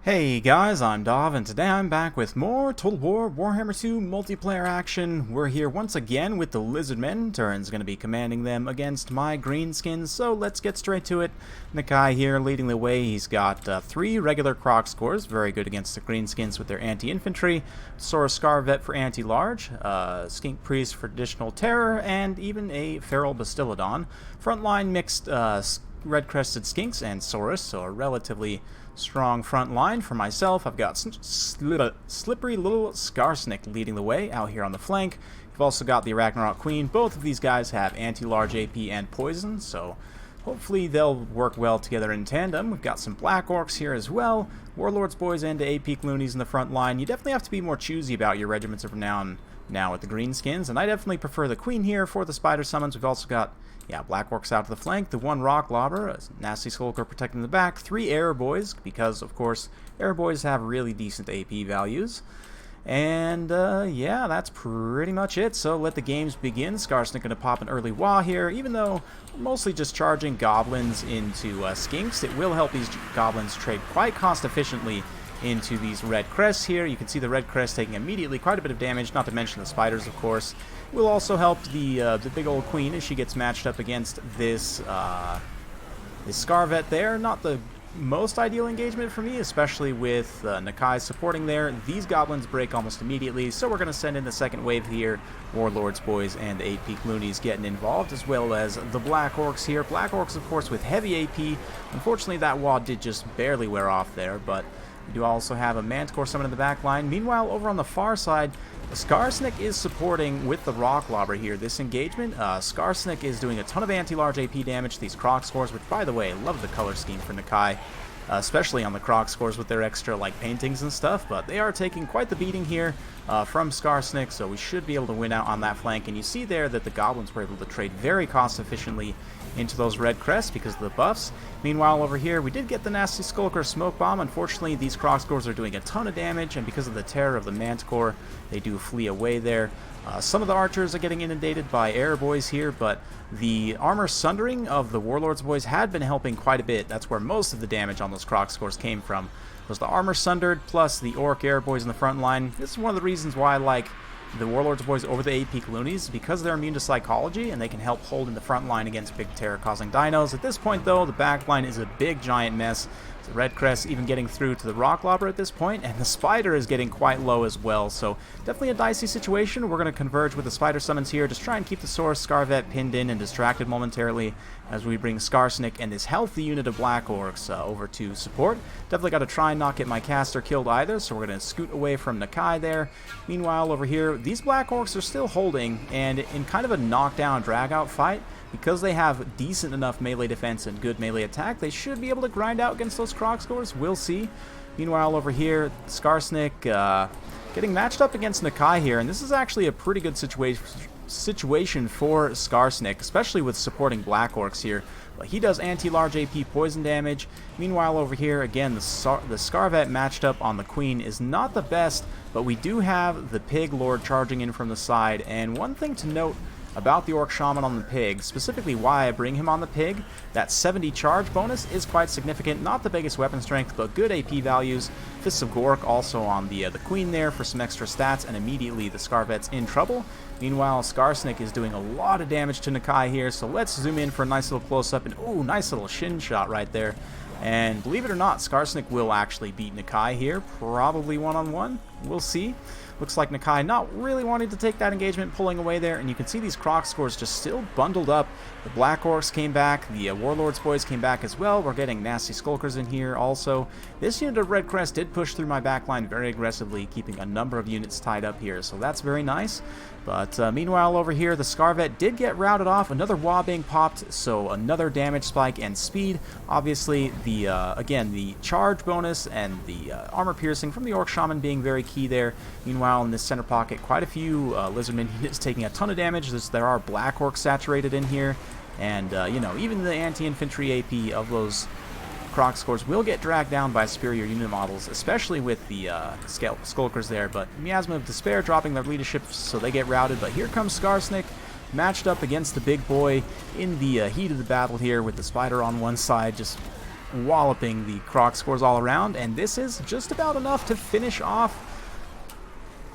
Hey guys, I'm Dov, and today I'm back with more Total War Warhammer 2 multiplayer action. We're here once again with the Lizardmen. Turin's going to be commanding them against my Greenskins, so let's get straight to it. NAKAI here leading the way. He's got 3 regular Croc scores, very good against the Greenskins with their anti-infantry, Saurus Scarvet for anti-large, Skink Priest for additional terror, and even a Feral Bastillodon. Frontline mixed red-crested skinks and Saurus, so a relatively strong front line. For myself, I've got slippery little SKARSNIK leading the way out here on the flank. You've also got the Ragnarok Queen. Both of these guys have anti-large AP and poison, so hopefully they'll work well together in tandem. We've got some Black Orcs here as well. Warlords Boys and AP Loonies in the front line. You definitely have to be more choosy about your regiments of renown now with the Greenskins, and I definitely prefer the Queen here for the Spider Summons. We've also got Black Orcs out to the flank, the 1 Rock Lobber, a nasty Skulker protecting the back, 3 Air Boys, because, of course, Air Boys have really decent AP values. And, yeah, that's pretty much it. So let the games begin. SKARSNIK going to pop an early Wah here, even though mostly just charging Goblins into Skinks. It will help these Goblins trade quite cost efficiently into these red crests here. You can see the red crest taking immediately quite a bit of damage, not to mention the spiders, of course. It will also help the big old queen as she gets matched up against this Scarvet there. Not the most ideal engagement for me, especially with NAKAI supporting there. These goblins break almost immediately, so we're going to send in the second wave here. Warlords Boys and the 8-Peak Loonies getting involved, as well as the Black Orcs here. Black Orcs, of course, with heavy AP. Unfortunately, that wad did just barely wear off there, but we do also have a Manticore summon in the back line. Meanwhile, over on the far side, SKARSNIK is supporting with the Rock Lobber here. This engagement, SKARSNIK is doing a ton of anti-large AP damage to these Croc scores, which, by the way, I love the color scheme for NAKAI, especially on the Croc scores with their extra, paintings and stuff, but they are taking quite the beating here from SKARSNIK, so we should be able to win out on that flank. And you see there that the Goblins were able to trade very cost-efficiently into those red crests because of the buffs. Meanwhile, over here, we did get the nasty Skulker Smoke Bomb. Unfortunately, these Croc scores are doing a ton of damage, and because of the terror of the Manticore, they do flee away there. Some of the archers are getting inundated by Air Boys here, but the armor sundering of the Warlords Boys had been helping quite a bit. That's where most of the damage on those Croc scores came from, was the armor sundered plus the Orc Air Boys in the front line. This is one of the reasons why I like the Warlords Boys over the 8-Peak Loonies, because they're immune to psychology and they can help hold in the front line against big terror-causing dinos. At this point, though, the back line is a big, giant mess. The Red Crest even getting through to the Rock Lobber at this point, and the Spider is getting quite low as well, so definitely a dicey situation. We're going to converge with the Spider Summons here, just try and keep the Saurus Scarvet pinned in and distracted momentarily as we bring SKARSNIK and this healthy unit of Black Orcs over to support. Definitely got to try and not get my caster killed either, so we're going to scoot away from NAKAI there. Meanwhile, over here, these Black Orcs are still holding, and in kind of a knockdown, drag-out fight, because they have decent enough melee defense and good melee attack, they should be able to grind out against those Croc scores. We'll see. Meanwhile, over here, SKARSNIK getting matched up against NAKAI here, and this is actually a pretty good situation for SKARSNIK, especially with supporting Black Orcs here. But he does anti-large AP poison damage. Meanwhile, over here, again, the Scarvet matched up on the Queen is not the best, but we do have the Pig Lord charging in from the side. And one thing to note about the Orc Shaman on the Pig, specifically why I bring him on the Pig, that 70 charge bonus is quite significant. Not the biggest weapon strength, but good AP values. Fists of Gork also on the Queen there for some extra stats, and immediately the Scarvet's in trouble. Meanwhile, SKARSNIK is doing a lot of damage to NAKAI here, so let's zoom in for a nice little close-up, and ooh, nice little shin shot right there. And believe it or not, SKARSNIK will actually beat NAKAI here, probably one-on-one. We'll see. Looks like NAKAI not really wanting to take that engagement, pulling away there, and you can see these Croc scores just still bundled up. The Black Orcs came back, the Warlords Boys came back as well. We're getting nasty Skulkers in here also. This unit of Red Crest did push through my backline very aggressively, keeping a number of units tied up here, so that's very nice. But meanwhile, over here, the Scarvet did get routed off. Another Wah being popped, so another damage spike and speed. Obviously, again, the charge bonus and the armor piercing from the Orc Shaman being very key there. Meanwhile, in this center pocket, quite a few Lizardmen units taking a ton of damage. There are Black Orcs saturated in here, and even the anti-infantry AP of those Croc scores will get dragged down by superior unit models, especially with the Skulkers there, but Miasma of Despair dropping their leadership, so they get routed. But here comes SKARSNIK, matched up against the big boy in the heat of the battle here, with the Spider on one side, just walloping the Croc scores all around, and this is just about enough to finish off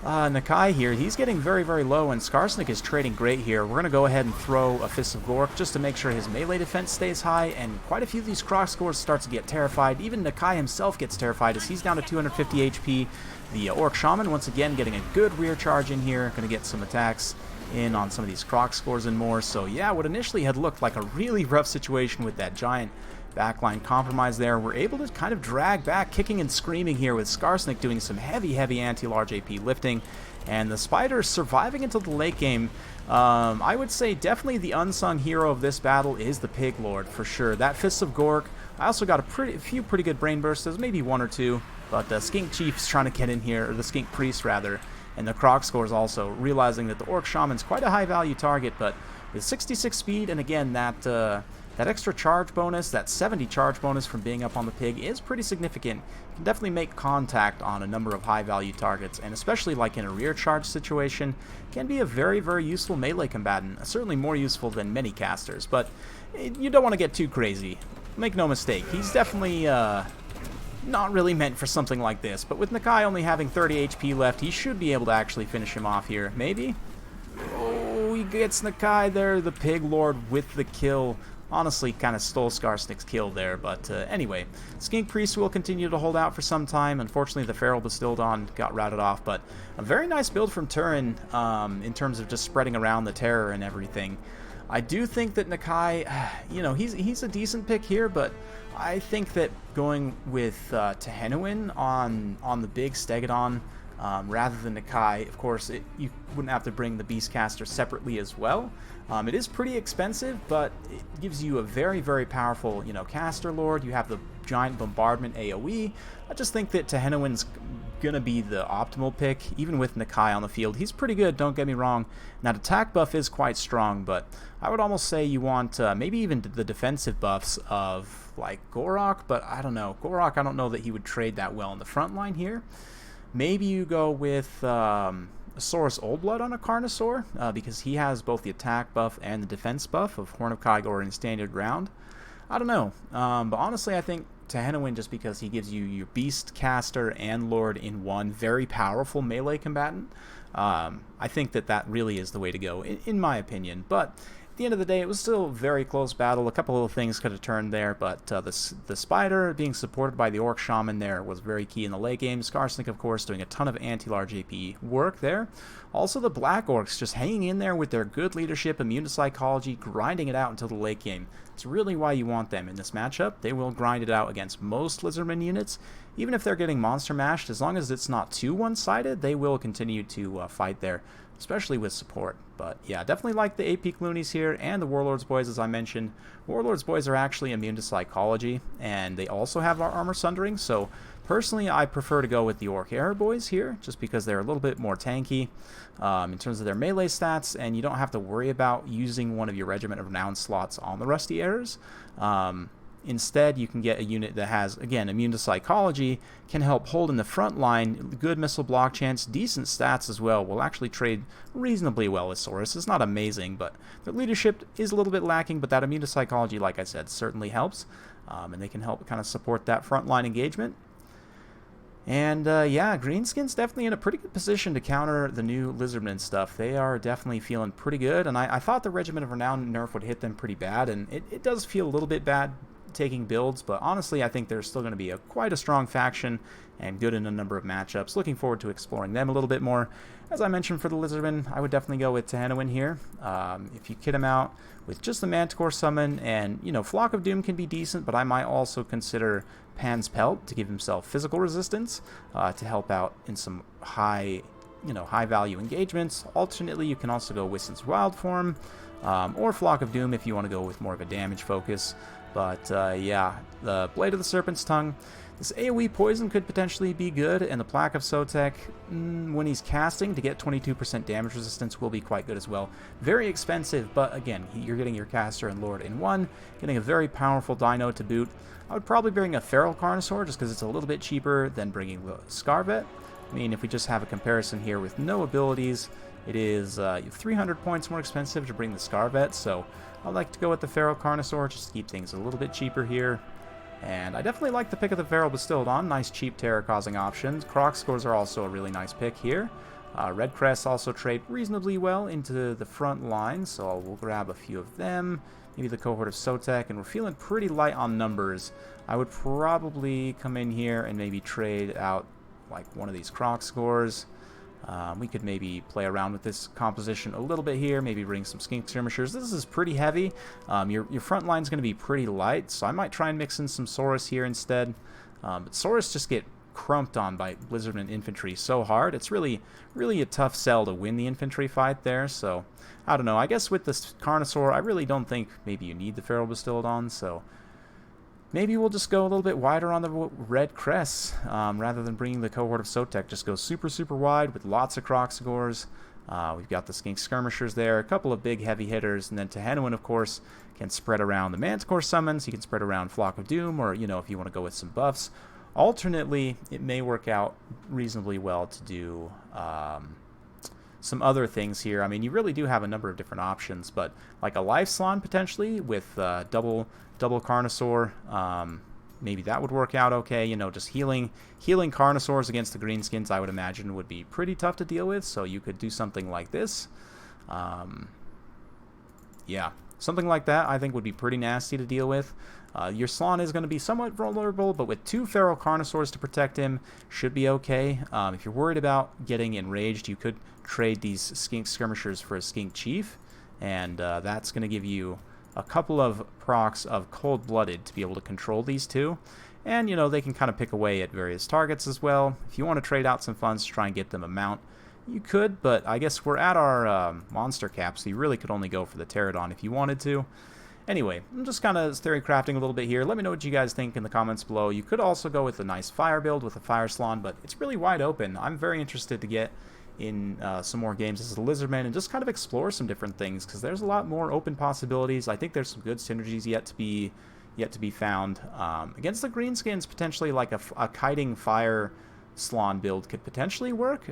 NAKAI here. He's getting very, very low, and SKARSNIK is trading great here. We're going to go ahead and throw a Fist of Gork just to make sure his melee defense stays high, and quite a few of these Croc scores start to get terrified. Even NAKAI himself gets terrified as he's down to 250 HP. The Orc Shaman, once again, getting a good rear charge in here. Going to get some attacks in on some of these Croc scores and more. So yeah, what initially had looked like a really rough situation with that giant backline compromise there, we're able to kind of drag back, kicking and screaming here with SKARSNIK doing some heavy anti-large AP lifting, and the Spider surviving until the late game. I would say definitely the unsung hero of this battle is the Pig Lord, for sure. That Fist of Gork, I also got a few pretty good brain bursts, maybe one or two, but the Skink Chief's trying to get in here, or the Skink Priest rather, and the Croc scores also, realizing that the Orc Shaman's quite a high value target, but with 66 speed, and again, that extra charge bonus, that 70 charge bonus from being up on the Pig is pretty significant. You can definitely make contact on a number of high-value targets, and especially like in a rear charge situation, can be a very, very useful melee combatant. Certainly more useful than many casters, but you don't want to get too crazy. Make no mistake, he's definitely not really meant for something like this, but with NAKAI only having 30 HP left, he should be able to actually finish him off here. Maybe? Oh, he gets NAKAI there, the Pig Lord with the kill. Honestly, kind of stole SKARSNIK's kill there, but anyway, Skink Priest will continue to hold out for some time. Unfortunately, the Feral Bastildon got routed off, but a very nice build from Turin in terms of just spreading around the terror and everything. I do think that NAKAI, you know, he's a decent pick here, but I think that going with Tehenuin on the big Stegodon rather than NAKAI, of course, you wouldn't have to bring the Beastcaster separately as well. It is pretty expensive, but it gives you a very, very powerful, you know, Caster Lord. You have the giant bombardment AoE. I just think that Tehenuin's going to be the optimal pick, even with NAKAI on the field. He's pretty good, don't get me wrong. That attack buff is quite strong, but I would almost say you want maybe even the defensive buffs of, like, Gorok, but I don't know. Gorok, I don't know that he would trade that well in the front line here. Maybe you go with Saurus Oldblood on a Carnosaur, because he has both the attack buff and the defense buff of Horn of Kygor in standard round. I don't know, but honestly I think Tehenuin, just because he gives you your Beast Caster and Lord in one, very powerful melee combatant. I think that really is the way to go, in my opinion. But at the end of the day, it was still a very close battle. A couple of things could have turned there, but the Spider being supported by the Orc Shaman there was very key in the late game. SKARSNIK, of course, doing a ton of anti-large AP work there. Also, the Black Orcs just hanging in there with their good leadership, immune to psychology, grinding it out until the late game. It's really why you want them in this matchup. They will grind it out against most Lizardmen units. Even if they're getting monster mashed, as long as it's not too one-sided, they will continue to fight there, especially with support. But yeah, definitely like the 8-peak loonies here and the Warlord's Boys, as I mentioned. Warlord's Boys are actually immune to psychology, and they also have our armor sundering, so personally I prefer to go with the Orc Air Boys here, just because they're a little bit more tanky in terms of their melee stats, and you don't have to worry about using one of your Regiment of Renown slots on the Rusty Airs. Instead, you can get a unit that has, again, immune to psychology, can help hold in the front line, good missile block chance, decent stats as well, will actually trade reasonably well with Saurus. It's not amazing, but their leadership is a little bit lacking, but that immune to psychology, like I said, certainly helps, and they can help kind of support that front line engagement. And yeah, Greenskins definitely in a pretty good position to counter the new Lizardmen stuff. They are definitely feeling pretty good, and I thought the Regiment of Renown nerf would hit them pretty bad, and it does feel a little bit bad taking builds, but honestly I think they're still going to be quite a strong faction and good in a number of matchups. Looking forward to exploring them a little bit more. As I mentioned, for the Lizardmen, I would definitely go with Tehenuin here. If you kit him out with just the Manticore summon, and you know, Flock of Doom can be decent, but I might also consider Pan's Pelt to give himself physical resistance to help out in some high value engagements. Alternately, you can also go Wissen's Wild Form or Flock of Doom if you want to go with more of a damage focus. But yeah, the Blade of the Serpent's Tongue, this AoE poison could potentially be good, and the Plaque of Sotek, when he's casting, to get 22% damage resistance will be quite good as well. Very expensive, but again, you're getting your Caster and Lord in one, getting a very powerful Dino to boot. I would probably bring a Feral Carnosaur just because it's a little bit cheaper than bringing the Scarvet. I mean, if we just have a comparison here with no abilities, it is 300 points more expensive to bring the Scarvet, so I'd like to go with the Feral Carnosaur just to keep things a little bit cheaper here. And I definitely like the pick of the Feral Bastildon. Nice cheap terror-causing options. Croc scores are also a really nice pick here. Red Crests also trade reasonably well into the front line, so we'll grab a few of them. Maybe the cohort of Sotek, and we're feeling pretty light on numbers. I would probably come in here and maybe trade out like one of these Croc scores. We could maybe play around with this composition a little bit here, maybe bring some Skink Skirmishers. This is pretty heavy. Your front line's going to be pretty light, so I might try and mix in some Saurus here instead. But Saurus just get crumped on by Lizardmen infantry so hard. It's really a tough sell to win the infantry fight there, so I don't know. I guess with this Carnosaur, I really don't think maybe you need the Feral Bastildon, so maybe we'll just go a little bit wider on the red crests rather than bringing the cohort of Sotek. Just go super wide with lots of Croc scores. We've got the Skink Skirmishers there, a couple of big heavy hitters, and then Tehenuin, of course, can spread around the Manticore summons. He can spread around Flock of Doom, or, you know, if you want to go with some buffs. Alternately, it may work out reasonably well to do some other things here. I mean, you really do have a number of different options, but like a Life Salon potentially with double Carnosaur, maybe that would work out okay. You know, just healing Carnosaurs against the Greenskins, I would imagine, would be pretty tough to deal with, so you could do something like this. Yeah, something like that I think would be pretty nasty to deal with. Your Slon is going to be somewhat vulnerable, but with 2 Feral Carnosaurs to protect him, should be okay. If you're worried about getting enraged, you could trade these Skink Skirmishers for a Skink Chief, and that's going to give you a couple of procs of Cold-Blooded to be able to control these two. And, you know, they can kind of pick away at various targets as well. If you want to trade out some funds to try and get them a mount, you could, but I guess we're at our monster cap, so you really could only go for the Pterodon if you wanted to. Anyway, I'm just kind of theory crafting a little bit here. Let me know what you guys think in the comments below. You could also go with a nice fire build with a Fire Slon, but it's really wide open. I'm very interested to get in some more games as a Lizardman and just kind of explore some different things, because there's a lot more open possibilities. I think there's some good synergies yet to be found. Against the Greenskins, potentially like a kiting Fire Slon build could potentially work,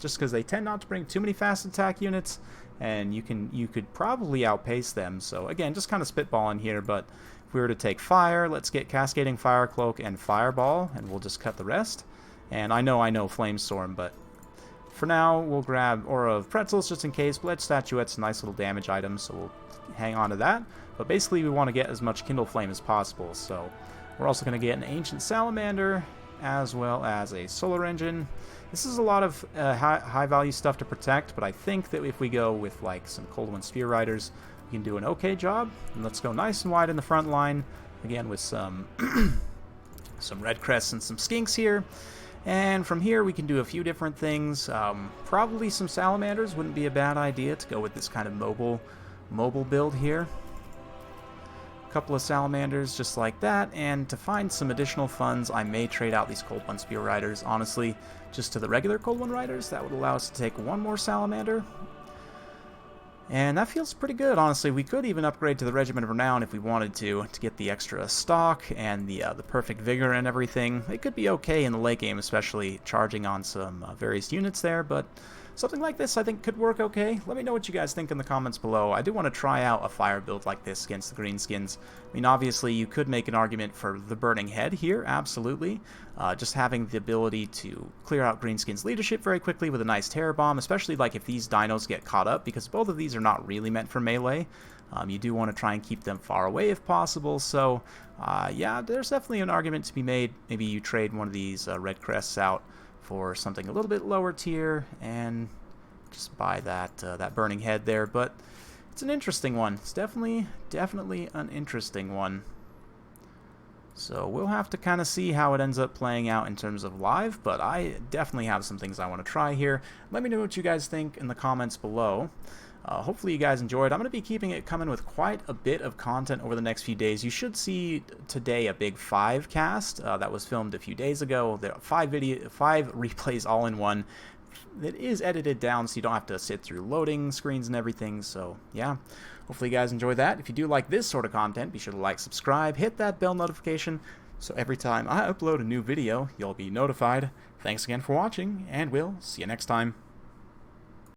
just because they tend not to bring too many fast attack units, and you could probably outpace them. So again, just kind of spitballing here, but if we were to take fire, let's get Cascading Fire Cloak and Fireball, and we'll just cut the rest. And I know Flamestorm, but for now we'll grab Aura of Pretzels just in case. Pledge Statuette's a nice little damage item, so we'll hang on to that. But basically we want to get as much Kindle Flame as possible, so we're also going to get an Ancient Salamander as well as a Solar Engine. This is a lot of high value stuff to protect, but I think that if we go with like some Cold Wind Spear Riders, we can do an okay job. And let's go nice and wide in the front line, again with some some Red Crests and some Skinks here. And from here we can do a few different things. Probably some Salamanders wouldn't be a bad idea to go with this kind of mobile build here. Couple of Salamanders just like that, and to find some additional funds I may trade out these Cold One Spear Riders, honestly, just to the regular Cold One Riders. That would allow us to take one more Salamander, and that feels pretty good, honestly. We could even upgrade to the Regiment of Renown if we wanted to get the extra stock and the perfect vigor and everything. It could be okay in the late game, especially charging on some various units there, but something like this I think could work okay. Let me know what you guys think in the comments below. I do want to try out a fire build like this against the Greenskins. I mean, obviously you could make an argument for the Burning Head here, absolutely. Just having the ability to clear out Greenskins' leadership very quickly with a nice Terror Bomb, especially like if these dinos get caught up, because both of these are not really meant for melee. You do want to try and keep them far away if possible, so yeah, there's definitely an argument to be made. Maybe you trade one of these Red Crests out for something a little bit lower tier and just buy that Burning Head there. But it's an interesting one. It's definitely an interesting one. So we'll have to kind of see how it ends up playing out in terms of live, but I definitely have some things I want to try here. Let me know what you guys think in the comments below. Hopefully you guys enjoyed. I'm going to be keeping it coming with quite a bit of content over the next few days. You should see today a big 5 cast that was filmed a few days ago. There are 5 replays all in one. It is edited down so you don't have to sit through loading screens and everything. So yeah, hopefully you guys enjoy that. If you do like this sort of content, be sure to like, subscribe, hit that bell notification so every time I upload a new video, you'll be notified. Thanks again for watching, and we'll see you next time.